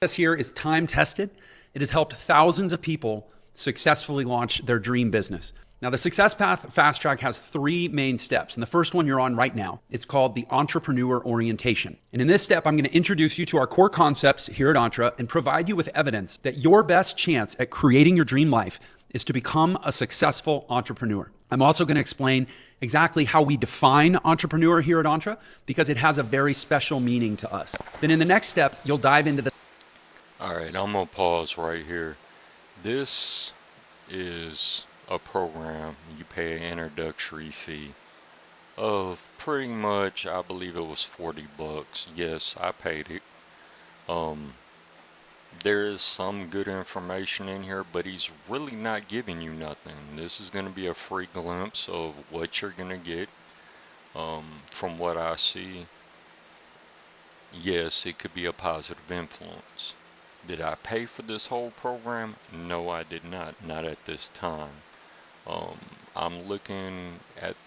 This here is time tested. It has helped thousands of people successfully launch their dream business. Now, the Success Path Fast Track has 3 main steps. And the first one you're on right now, it's called the Entrepreneur Orientation. And in this step, I'm going to introduce you to our core concepts here at Entre and provide you with evidence that your best chance at creating your dream life is to become a successful entrepreneur. I'm also going to explain exactly how we define entrepreneur here at Entre because it has a very special meaning to us. Then in the next step, you'll dive into the... All right, I'm going to pause right here. This is a program. You pay an introductory fee of pretty much, I believe it was $40. Yes, I paid it. There is some good information in here, but he's really not giving you nothing. This is going to be a free glimpse of what you're going to get. From what I see, yes, it could be a positive influence. Did I pay for this whole program? No, I did not at this time. I'm looking at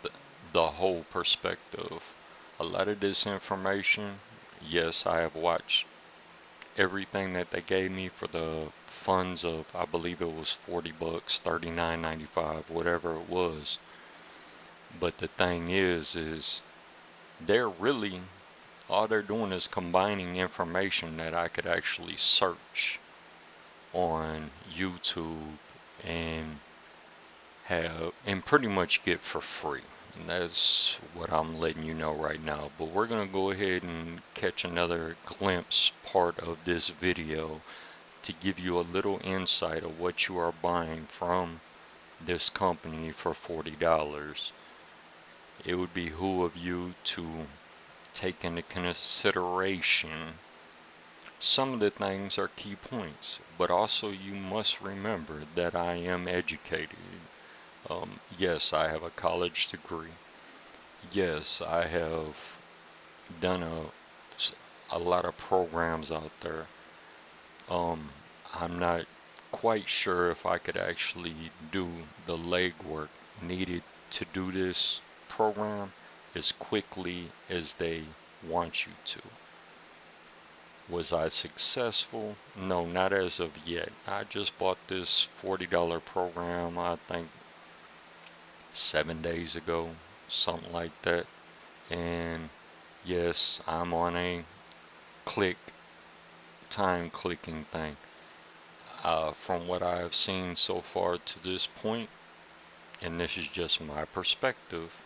the whole perspective. A lot of this information, yes, I have watched everything that they gave me for the funds of, I believe it was $40, $39.95, whatever it was. But the thing is they're really, all they're doing is combining information that I could actually search on YouTube and have and pretty much get for free. And that's what I'm letting you know right now. But we're going to go ahead and catch another glimpse part of this video to give you a little insight of what you are buying from this company for $40. It would behoove you to take into consideration some of the things are key points, but also you must remember that I am educated. Yes, I have a college degree. Yes, I have done a lot of programs out there. I'm not quite sure if I could actually do the legwork needed to do this program as quickly as they want you to. Was I successful? No, not as of yet. I just bought this $40 program, I think 7 days ago, something like that. And yes, I'm on a time clicking thing. From what I have seen so far to this point, and this is just my perspective,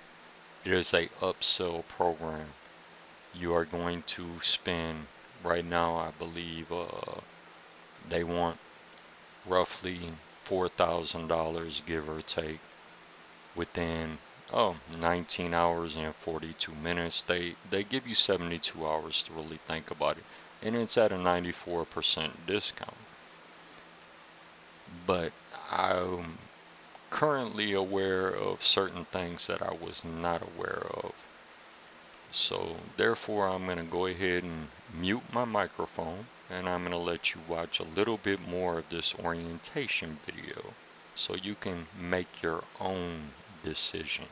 it is a upsell program. You are going to spend, right now I believe they want roughly $4,000 give or take within 19 hours and 42 minutes. They give you 72 hours to really think about it, and it's at a 94% discount. But I'm currently aware of certain things that I was not aware of. So therefore I'm going to go ahead and mute my microphone, and I'm going to let you watch a little bit more of this orientation video so you can make your own decision.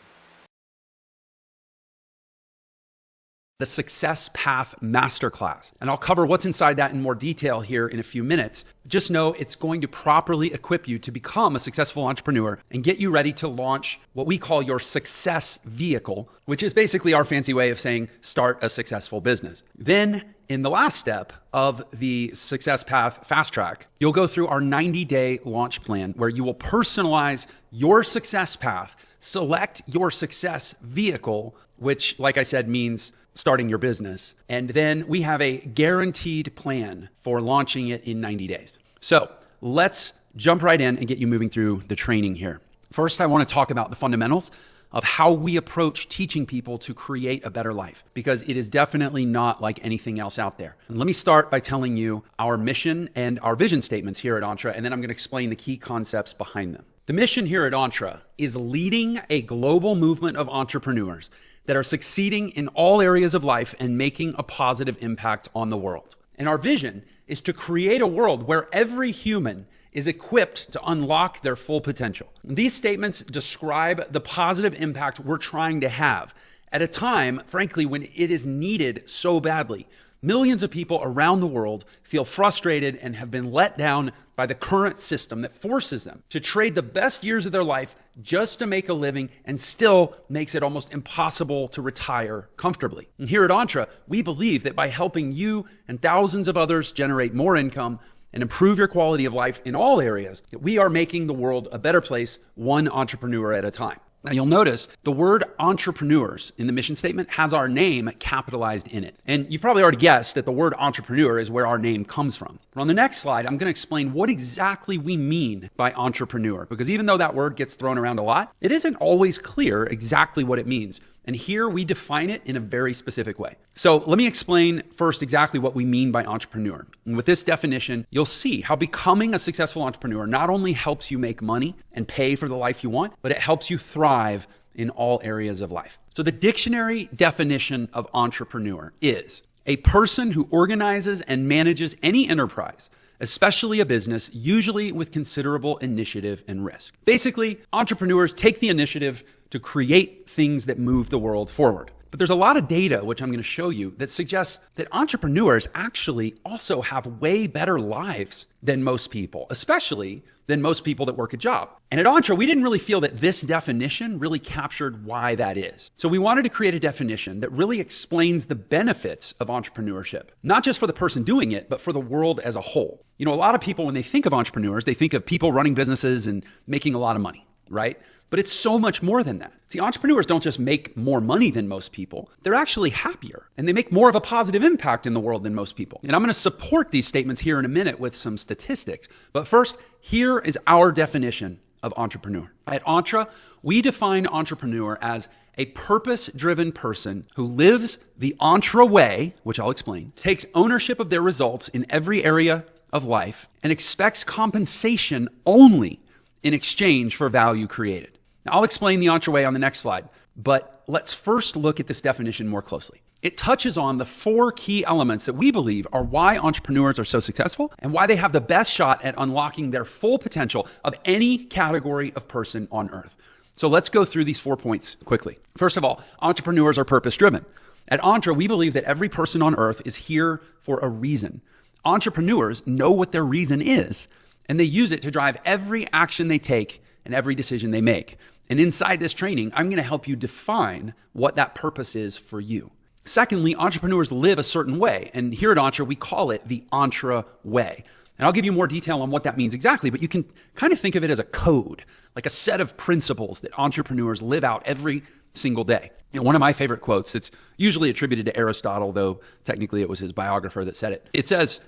The Success Path Masterclass. And I'll cover what's inside that in more detail here in a few minutes. Just know it's going to properly equip you to become a successful entrepreneur and get you ready to launch what we call your success vehicle, which is basically our fancy way of saying start a successful business. Then in the last step of the Success Path Fast Track, you'll go through our 90-day launch plan where you will personalize your success path, select your success vehicle, which, like I said, means starting your business. And then we have a guaranteed plan for launching it in 90 days. So let's jump right in and get you moving through the training here. First, I want to talk about the fundamentals of how we approach teaching people to create a better life, because it is definitely not like anything else out there. And let me start by telling you our mission and our vision statements here at Entre, and then I'm going to explain the key concepts behind them. The mission here at Entre is leading a global movement of entrepreneurs that are succeeding in all areas of life and making a positive impact on the world. And our vision is to create a world where every human is equipped to unlock their full potential. These statements describe the positive impact we're trying to have at a time, frankly, when it is needed so badly. Millions of people around the world feel frustrated and have been let down by the current system that forces them to trade the best years of their life just to make a living and still makes it almost impossible to retire comfortably. And here at Entra, we believe that by helping you and thousands of others generate more income and improve your quality of life in all areas, that we are making the world a better place, one entrepreneur at a time. Now you'll notice the word entrepreneurs in the mission statement has our name capitalized in it. And you've probably already guessed that the word entrepreneur is where our name comes from. But on the next slide, I'm going to explain what exactly we mean by entrepreneur, because even though that word gets thrown around a lot, it isn't always clear exactly what it means. And here we define it in a very specific way. So let me explain first exactly what we mean by entrepreneur. And with this definition, you'll see how becoming a successful entrepreneur not only helps you make money and pay for the life you want, but it helps you thrive in all areas of life. So the dictionary definition of entrepreneur is a person who organizes and manages any enterprise, especially a business, usually with considerable initiative and risk. Basically, entrepreneurs take the initiative to create things that move the world forward. But there's a lot of data, which I'm going to show you, that suggests that entrepreneurs actually also have way better lives than most people, especially than most people that work a job. And at Entra, we didn't really feel that this definition really captured why that is. So we wanted to create a definition that really explains the benefits of entrepreneurship, not just for the person doing it, but for the world as a whole. You know, a lot of people, when they think of entrepreneurs, they think of people running businesses and making a lot of money, right? But it's so much more than that. See, entrepreneurs don't just make more money than most people. They're actually happier, and they make more of a positive impact in the world than most people. And I'm going to support these statements here in a minute with some statistics. But first, here is our definition of entrepreneur. At Entra, we define entrepreneur as a purpose-driven person who lives the Entra way, which I'll explain, takes ownership of their results in every area of life, and expects compensation only in exchange for value created. Now, I'll explain the Entra way on the next slide, but let's first look at this definition more closely. It touches on the 4 key elements that we believe are why entrepreneurs are so successful and why they have the best shot at unlocking their full potential of any category of person on earth. So let's go through these 4 points quickly. First of all, entrepreneurs are purpose-driven. At Entra, we believe that every person on earth is here for a reason. Entrepreneurs know what their reason is, and they use it to drive every action they take and every decision they make. And inside this training, I'm going to help you define what that purpose is for you. Secondly, entrepreneurs live a certain way. And here at Entra, we call it the Entra way. And I'll give you more detail on what that means exactly, but you can kind of think of it as a code, like a set of principles that entrepreneurs live out every single day. You know, one of my favorite quotes, it's usually attributed to Aristotle, though technically it was his biographer that said it. It says,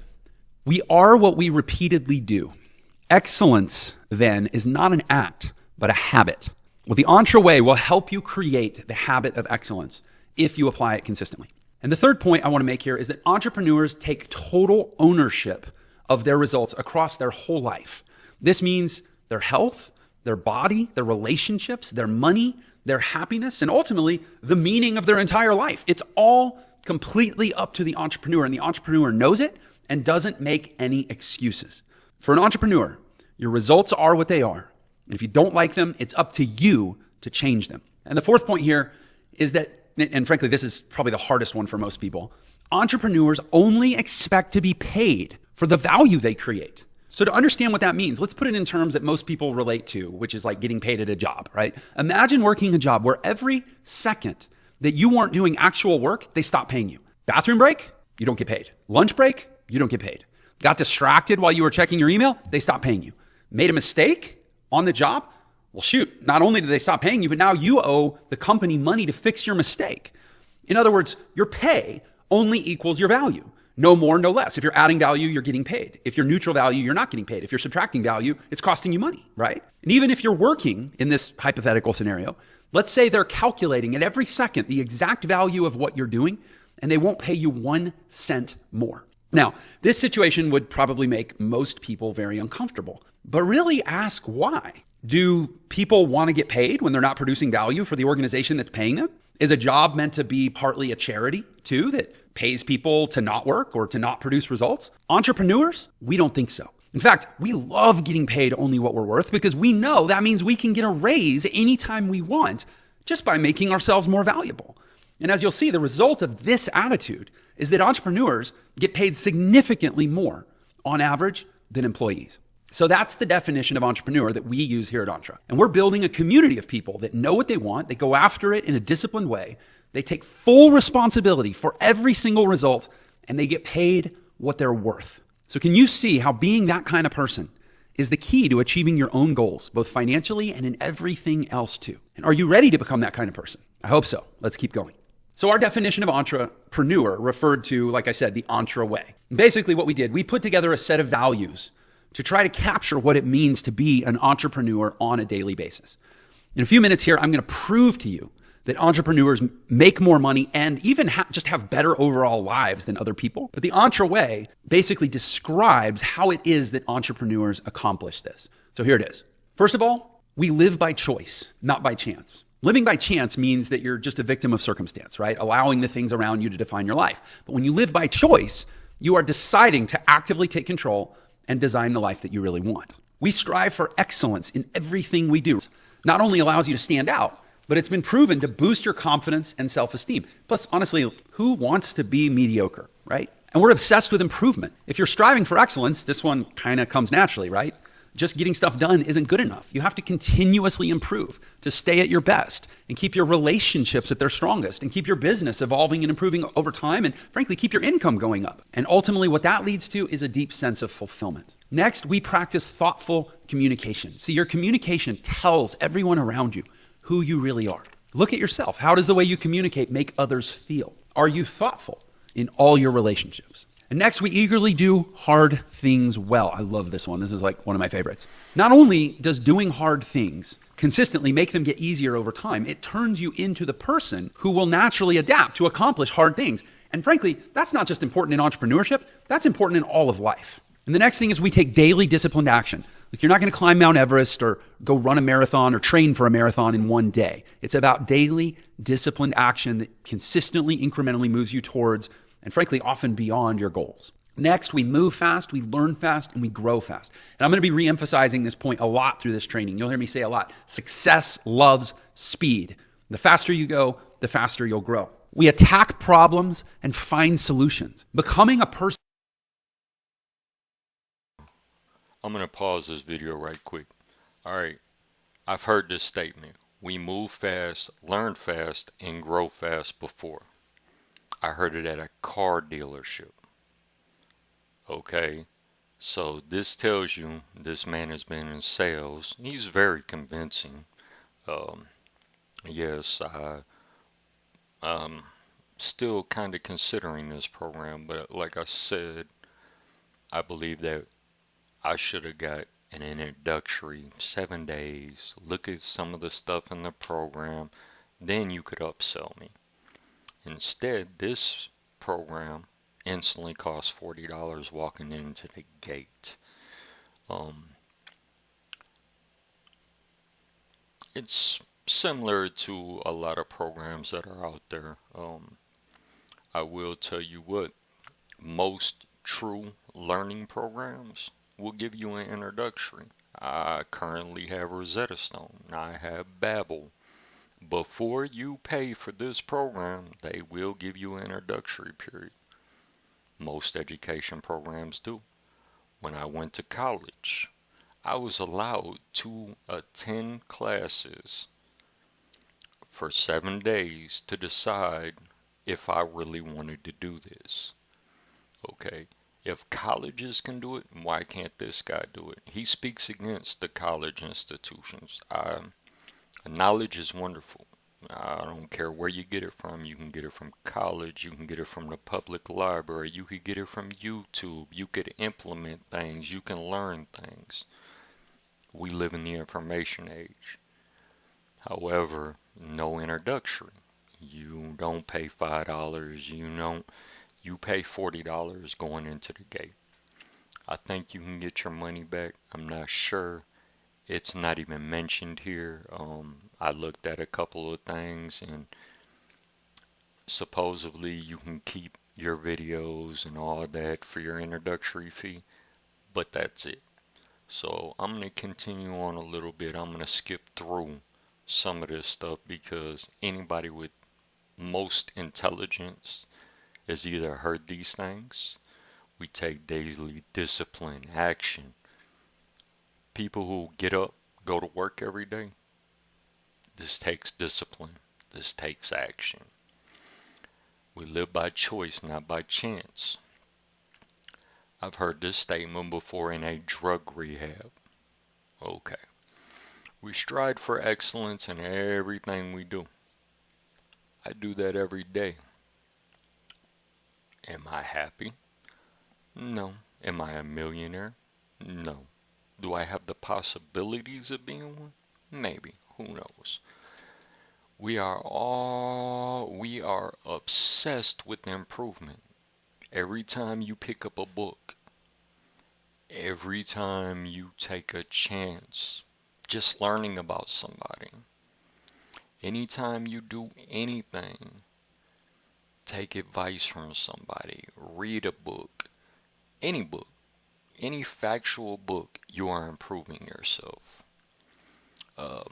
"We are what we repeatedly do. Excellence, then, is not an act, but a habit." Well, the Entra way will help you create the habit of excellence if you apply it consistently. And the third point I want to make here is that entrepreneurs take total ownership of their results across their whole life. This means their health, their body, their relationships, their money, their happiness, and ultimately the meaning of their entire life. It's all completely up to the entrepreneur, and the entrepreneur knows it and doesn't make any excuses. For an entrepreneur, your results are what they are. And if you don't like them, it's up to you to change them. And the fourth point here is that, and frankly, this is probably the hardest one for most people, entrepreneurs only expect to be paid for the value they create. So to understand what that means, let's put it in terms that most people relate to, which is like getting paid at a job, right? Imagine working a job where every second that you weren't doing actual work, they stop paying you. Bathroom break, you don't get paid. Lunch break, you don't get paid. Got distracted while you were checking your email, they stop paying you. Made a mistake on the job, well, shoot, not only did they stop paying you, but now you owe the company money to fix your mistake. In other words, your pay only equals your value. No more, no less. If you're adding value, you're getting paid. If you're neutral value, you're not getting paid. If you're subtracting value, it's costing you money, right? And even if you're working in this hypothetical scenario, let's say they're calculating at every second the exact value of what you're doing, and they won't pay you 1 cent more. Now, this situation would probably make most people very uncomfortable, but really ask why. Do people want to get paid when they're not producing value for the organization that's paying them? Is a job meant to be partly a charity too that pays people to not work or to not produce results? Entrepreneurs, we don't think so. In fact, we love getting paid only what we're worth because we know that means we can get a raise anytime we want just by making ourselves more valuable. And as you'll see, the result of this attitude is that entrepreneurs get paid significantly more on average than employees. So that's the definition of entrepreneur that we use here at Entre. And we're building a community of people that know what they want, they go after it in a disciplined way, they take full responsibility for every single result, and they get paid what they're worth. So can you see how being that kind of person is the key to achieving your own goals, both financially and in everything else too? And are you ready to become that kind of person? I hope so. Let's keep going. So our definition of entrepreneur referred to, like I said, the Entre way. Basically what we did, we put together a set of values to try to capture what it means to be an entrepreneur on a daily basis. In a few minutes here, I'm going to prove to you that entrepreneurs make more money and even just have better overall lives than other people. But the Entre way basically describes how it is that entrepreneurs accomplish this. So here it is. First of all, we live by choice, not by chance. Living by chance means that you're just a victim of circumstance, right? Allowing the things around you to define your life. But when you live by choice, you are deciding to actively take control and design the life that you really want. We strive for excellence in everything we do. Not only allows you to stand out, but it's been proven to boost your confidence and self-esteem. Plus, honestly, who wants to be mediocre, right? And we're obsessed with improvement. If you're striving for excellence, this one kind of comes naturally, right? Just getting stuff done isn't good enough. You have to continuously improve to stay at your best and keep your relationships at their strongest and keep your business evolving and improving over time and frankly, keep your income going up. And ultimately what that leads to is a deep sense of fulfillment. Next, we practice thoughtful communication. See, your communication tells everyone around you who you really are. Look at yourself. How does the way you communicate make others feel? Are you thoughtful in all your relationships? And next, we eagerly do hard things well. I love this one. This is like one of my favorites. Not only does doing hard things consistently make them get easier over time, it turns you into the person who will naturally adapt to accomplish hard things. And frankly, that's not just important in entrepreneurship, that's important in all of life. And the next thing is we take daily disciplined action. Like you're not going to climb Mount Everest or go run a marathon or train for a marathon in one day. It's about daily disciplined action that consistently, incrementally moves you towards and frankly, often beyond your goals. Next, we move fast, we learn fast, and we grow fast. And I'm going to be re-emphasizing this point a lot through this training. You'll hear me say a lot. Success loves speed. The faster you go, the faster you'll grow. We attack problems and find solutions. Becoming a person. I'm going to pause this video right quick. All right, I've heard this statement. We move fast, learn fast, and grow fast before. I heard it at a car dealership. Okay, so this tells you this man has been in sales. He's very convincing. Yes, I'm still kind of considering this program, but like I said, I believe that I should have got an introductory 7 days. Look at some of the stuff in the program, then you could upsell me. Instead, this program instantly costs $40 walking into the gate. It's similar to a lot of programs that are out there. I will tell you what, most true learning programs will give you an introductory. I currently have Rosetta Stone. I have Babbel. Before you pay for this program, they will give you an introductory period. Most education programs do. When I went to college, I was allowed to attend classes for 7 days to decide if I really wanted to do this. Okay, if colleges can do it, why can't this guy do it? He speaks against the college institutions. Knowledge is wonderful. I don't care where you get it from. You can get it from college. You can get it from the public library. You could get it from YouTube. You could implement things. You can learn things. We live in the information age. However, no introductory. You don't pay $5. You pay $40 going into the gate. I think you can get your money back. I'm not sure. It's not even mentioned here. I looked at a couple of things and supposedly you can keep your videos and all of that for your introductory fee, but that's it. So I'm going to continue on a little bit. I'm going to skip through some of this stuff because anybody with most intelligence has either heard these things. We take daily discipline, action. People who get up, go to work every day. This takes discipline. This takes action. We live by choice, not by chance. I've heard this statement before in a drug rehab. Okay. We strive for excellence in everything we do. I do that every day. Am I happy? No. Am I a millionaire? No. Do I have the possibilities of being one? Maybe. Who knows? We are obsessed with improvement. Every time you pick up a book, every time you take a chance, just learning about somebody, anytime you do anything, take advice from somebody, read a book, any factual book, you are improving yourself. I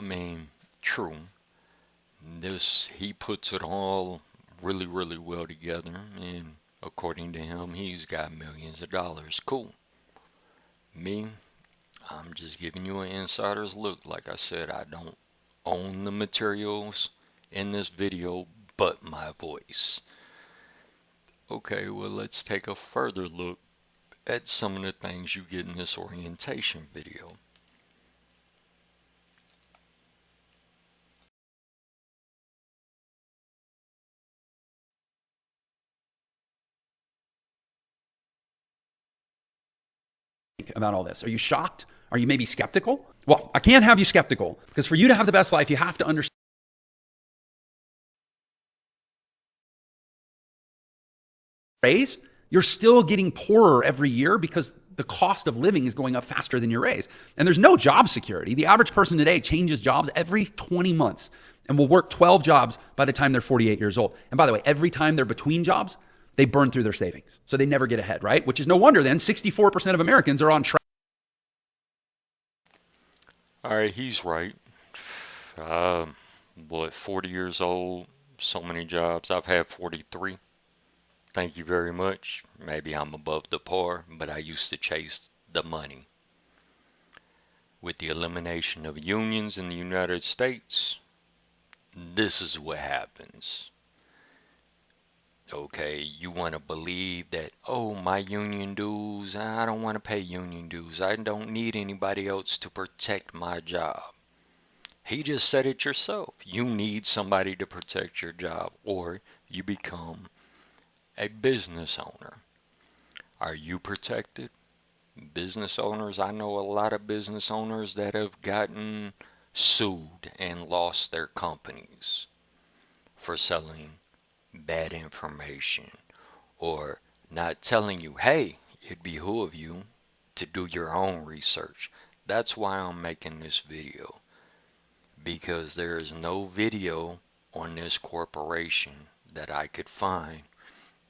mean, true. He puts it all really, really well together, and according to him, he's got millions of dollars. Cool. Me, I'm just giving you an insider's look. Like I said, I don't own the materials in this video, but my voice. Okay, well, let's take a further look at some of the things you get in this orientation video. About all this? Are you shocked? Are you maybe skeptical? Well, I can't have you skeptical, because for you to have the best life, you have to understand raise, you're still getting poorer every year because the cost of living is going up faster than your raise. And there's no job security. The average person today changes jobs every 20 months and will work 12 jobs by the time they're 48 years old. And by the way, every time they're between jobs, they burn through their savings. So they never get ahead, right? Which is no wonder then 64% of Americans are on track. All right, he's right. 40 years old, so many jobs. I've had 43. Thank you very much. Maybe I'm above the par, but I used to chase the money. With the elimination of unions in the United States, this is what happens. Okay, you want to believe that, oh, my union dues, I don't want to pay union dues. I don't need anybody else to protect my job. He just said it yourself. You need somebody to protect your job, or you become a business owner. Are you protected? Business owners, I know a lot of business owners that have gotten sued and lost their companies for selling bad information or not telling you, hey, it'd behoove you to do your own research. That's why I'm making this video, because there is no video on this corporation that I could find,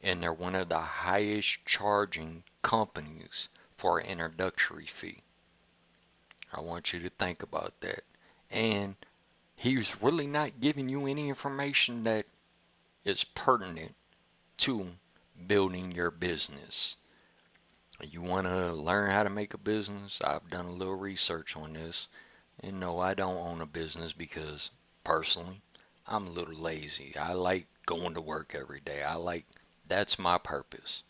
and they're one of the highest charging companies for an introductory fee. I want you to think about that. And he's really not giving you any information that is pertinent to building your business. You want to learn how to make a business? I've done a little research on this, and no, I don't own a business because personally I'm a little lazy. I like going to work every day. That's my purpose.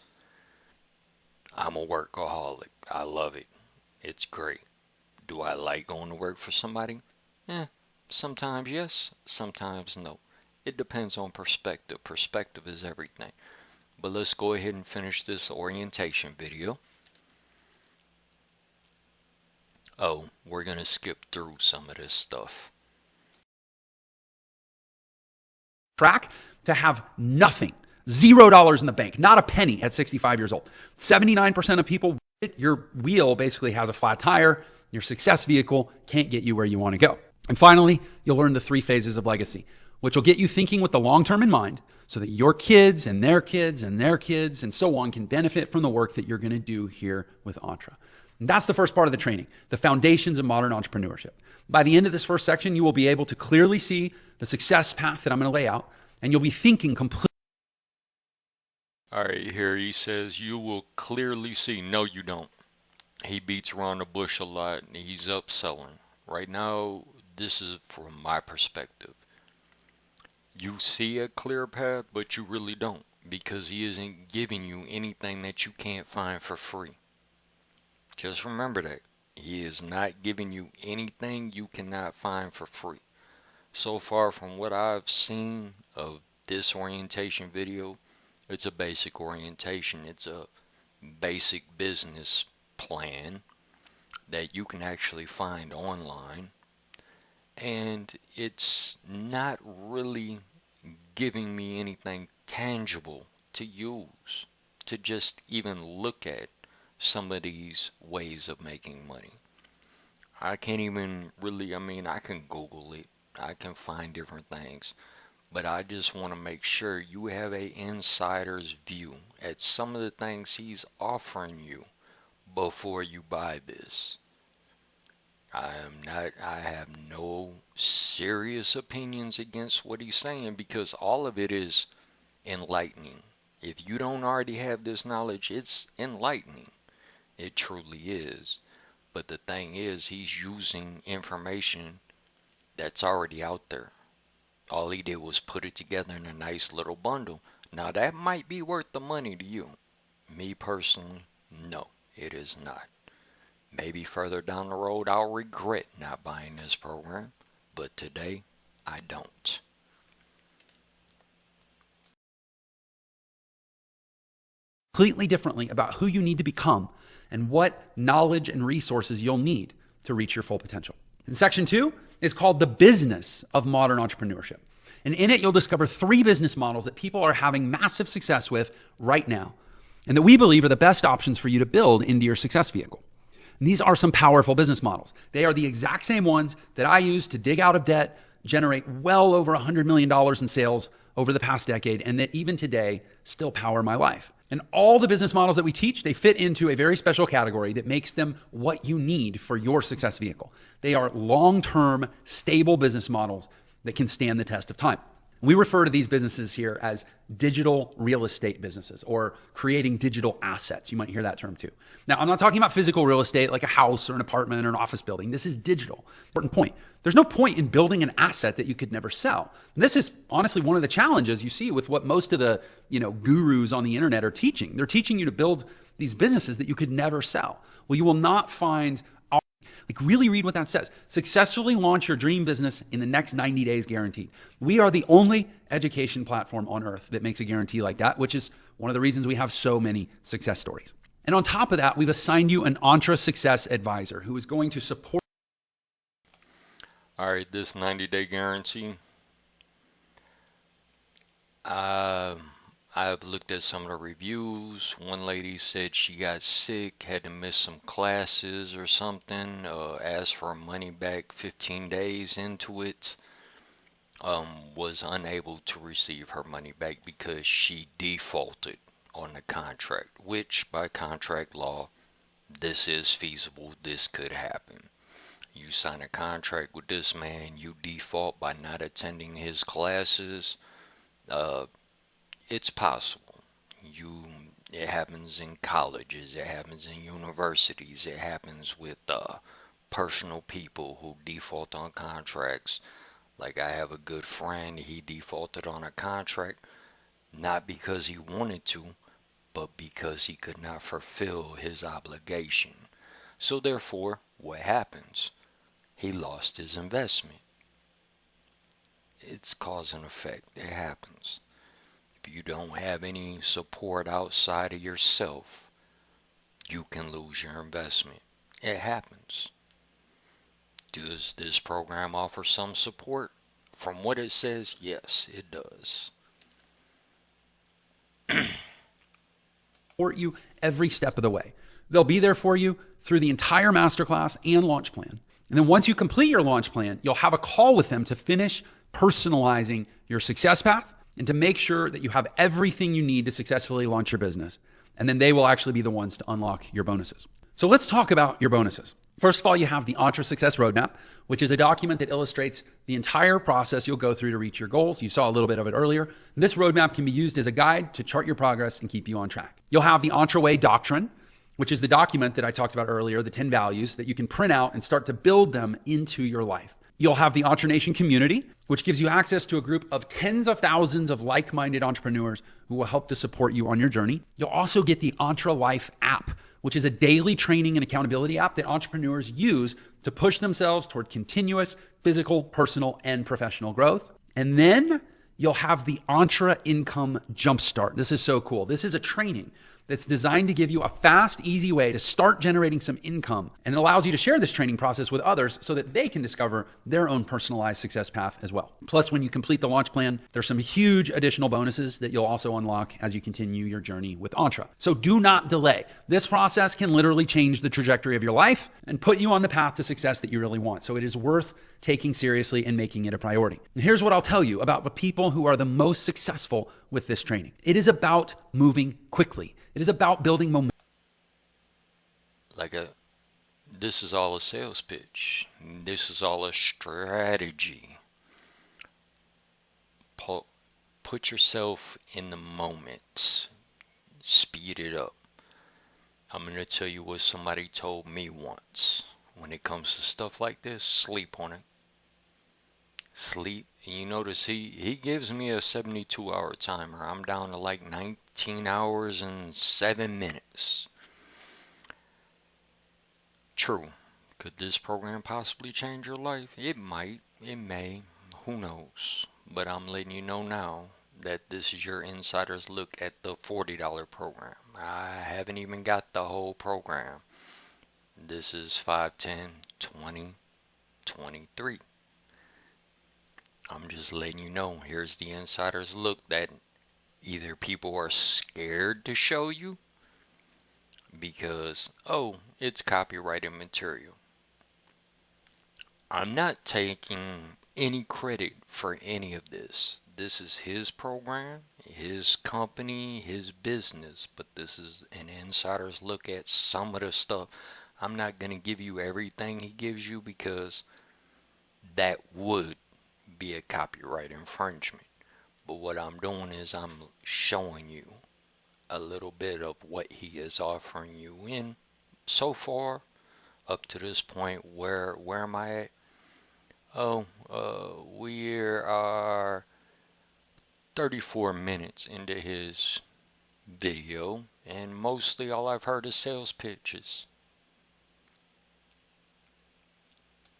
I'm a workaholic. I love it. It's great. Do I like going to work for somebody? Sometimes yes, sometimes no. It depends on perspective. Perspective is everything. But let's go ahead and finish this orientation video. Oh, we're going to skip through some of this stuff. Track to have nothing, $0 in the bank, not a penny at 65 years old. 79% of people, your wheel basically has a flat tire. Your success vehicle can't get you where you want to go. And finally, you'll learn the 3 phases of legacy, which will get you thinking with the long term in mind so that your kids and their kids and their kids and so on can benefit from the work that you're going to do here with Entre. And that's the first part of the training, the foundations of modern entrepreneurship. By the end of this first section, you will be able to clearly see the success path that I'm going to lay out, and you'll be thinking completely. All right, here he says, you will clearly see. No, you don't. He beats around the bush a lot, and he's upselling. Right now, this is from my perspective. You see a clear path, but you really don't, because he isn't giving you anything that you can't find for free. Just remember that. He is not giving you anything you cannot find for free. So far from what I've seen of this orientation video, it's a basic orientation. It's a basic business plan that you can actually find online. And it's not really giving me anything tangible to use, to just even look at some of these ways of making money. I can't even really, I can Google it. I can find different things. But I just want to make sure you have an insider's view at some of the things he's offering you before you buy this. I have no serious opinions against what he's saying, because all of it is enlightening. If you don't already have this knowledge, it's enlightening. It truly is. But the thing is, he's using information that's already out there. All he did was put it together in a nice little bundle. Now that might be worth the money to you. Me personally, no, it is not. Maybe further down the road I'll regret not buying this program, but today I don't. Completely differently about who you need to become and what knowledge and resources you'll need to reach your full potential. And section 2 is called the business of modern entrepreneurship. And in it, you'll discover 3 business models that people are having massive success with right now, and that we believe are the best options for you to build into your success vehicle. And these are some powerful business models. They are the exact same ones that I used to dig out of debt, generate well over $100 million in sales over the past decade, and that even today still power my life. And all the business models that we teach, they fit into a very special category that makes them what you need for your success vehicle. They are long-term, stable business models that can stand the test of time. We refer to these businesses here as digital real estate businesses, or creating digital assets. You might hear that term too. Now, I'm not talking about physical real estate like a house or an apartment or an office building. This is digital. Important point. There's no point in building an asset that you could never sell. And this is honestly one of the challenges you see with what most of the gurus on the internet are teaching. They're teaching you to build these businesses that you could never sell. Well, you will not find. Really read what that says. Successfully launch your dream business in the next 90 days guaranteed. We are the only education platform on earth that makes a guarantee like that, which is one of the reasons we have so many success stories. And on top of that, we've assigned you an Entre Success advisor who is going to support. All right, this 90-day guarantee. I've looked at some of the reviews. One lady said she got sick, had to miss some classes or something, asked for money back 15 days into it, was unable to receive her money back because she defaulted on the contract, which by contract law, this is feasible, this could happen. You sign a contract with this man, you default by not attending his classes, it's possible. It happens in colleges, it happens in universities, it happens with personal people who default on contracts. Like I have a good friend, he defaulted on a contract, not because he wanted to, but because he could not fulfill his obligation. So therefore, what happens? He lost his investment. It's cause and effect, it happens. If you don't have any support outside of yourself, you can lose your investment. It happens. Does this program offer some support? From what it says, yes, it does. Support you every step of the way. They'll be there for you through the entire masterclass and launch plan. And then once you complete your launch plan, you'll have a call with them to finish personalizing your success path and to make sure that you have everything you need to successfully launch your business. And then they will actually be the ones to unlock your bonuses. So let's talk about your bonuses. First of all, you have the Entre Success Roadmap, which is a document that illustrates the entire process you'll go through to reach your goals. You saw a little bit of it earlier. This roadmap can be used as a guide to chart your progress and keep you on track. You'll have the Entreway Doctrine, which is the document that I talked about earlier, the 10 values that you can print out and start to build them into your life. You'll have the EntreNation Community, which gives you access to a group of tens of thousands of like-minded entrepreneurs who will help to support you on your journey. You'll also get the Entre Life app, which is a daily training and accountability app that entrepreneurs use to push themselves toward continuous physical, personal, and professional growth. And then you'll have the Entre Income Jumpstart. This is so cool. This is a training that's designed to give you a fast, easy way to start generating some income. And it allows you to share this training process with others so that they can discover their own personalized success path as well. Plus, when you complete the launch plan, there's some huge additional bonuses that you'll also unlock as you continue your journey with Entre. So do not delay. This process can literally change the trajectory of your life and put you on the path to success that you really want. So it is worth taking seriously and making it a priority. And here's what I'll tell you about the people who are the most successful with this training. It is about moving quickly. It is about building momentum. This is all a sales pitch. This is all a strategy. Put yourself in the moment. Speed it up. I'm going to tell you what somebody told me once. When it comes to stuff like this, sleep on it. Sleep. And you notice he gives me a 72-hour timer. I'm down to like 19 hours and 7 minutes. True. Could this program possibly change your life? It might. It may. Who knows? But I'm letting you know now that this is your insider's look at the $40 program. I haven't even got the whole program. This is 5, 10, 20, 23. I'm just letting you know, here's the insider's look that either people are scared to show you because, oh, it's copyrighted material. I'm not taking any credit for any of this. This is his program, his company, his business, but this is an insider's look at some of the stuff. I'm not going to give you everything he gives you because that would be a copyright infringement. But what I'm doing is I'm showing you a little bit of what he is offering you in so far up to this point. Where am I at? We are 34 minutes into his video, and mostly all I've heard is sales pitches.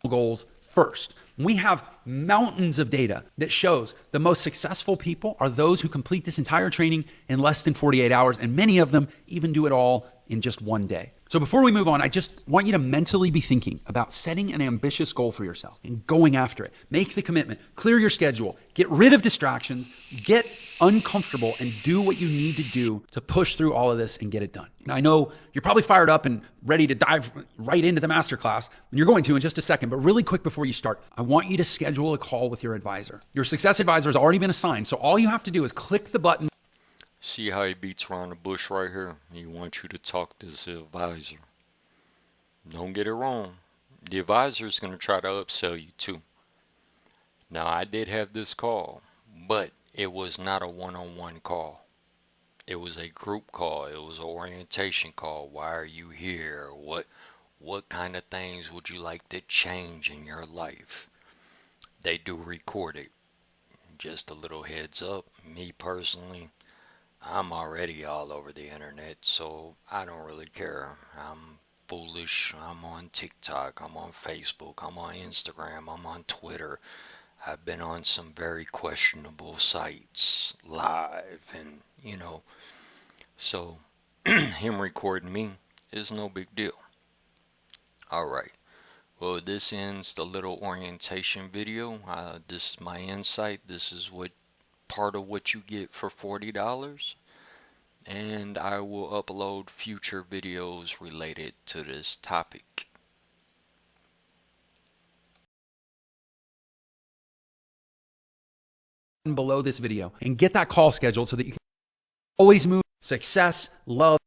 Goals first. We have mountains of data that shows the most successful people are those who complete this entire training in less than 48 hours, and many of them even do it all in just one day. So before we move on, I just want you to mentally be thinking about setting an ambitious goal for yourself and going after it. Make the commitment, clear your schedule, get rid of distractions, get uncomfortable, and do what you need to do to push through all of this and get it done. Now, I know you're probably fired up and ready to dive right into the masterclass, and you're going to in just a second, but really quick before you start, I want you to schedule a call with your advisor. Your success advisor has already been assigned, so all you have to do is click the button. See how he beats around the bush right here? He wants you to talk to his advisor. Don't get it wrong. The advisor is going to try to upsell you too. Now, I did have this call, but it was not a one-on-one call. It was a group call. It was an orientation call. Why are you here? What kind of things would you like to change in your life? They do record it. Just a little heads up. Me personally, I'm already all over the internet, so I don't really care. I'm foolish. I'm on TikTok. I'm on Facebook. I'm on Instagram. I'm on Twitter. I've been on some very questionable sites live, and so him recording me is no big deal. Alright, well, this ends the little orientation video. This is my insight. This is what part of what you get for $40, and I will upload future videos related to this topic. Below this video and get that call scheduled so that you can always move success, love,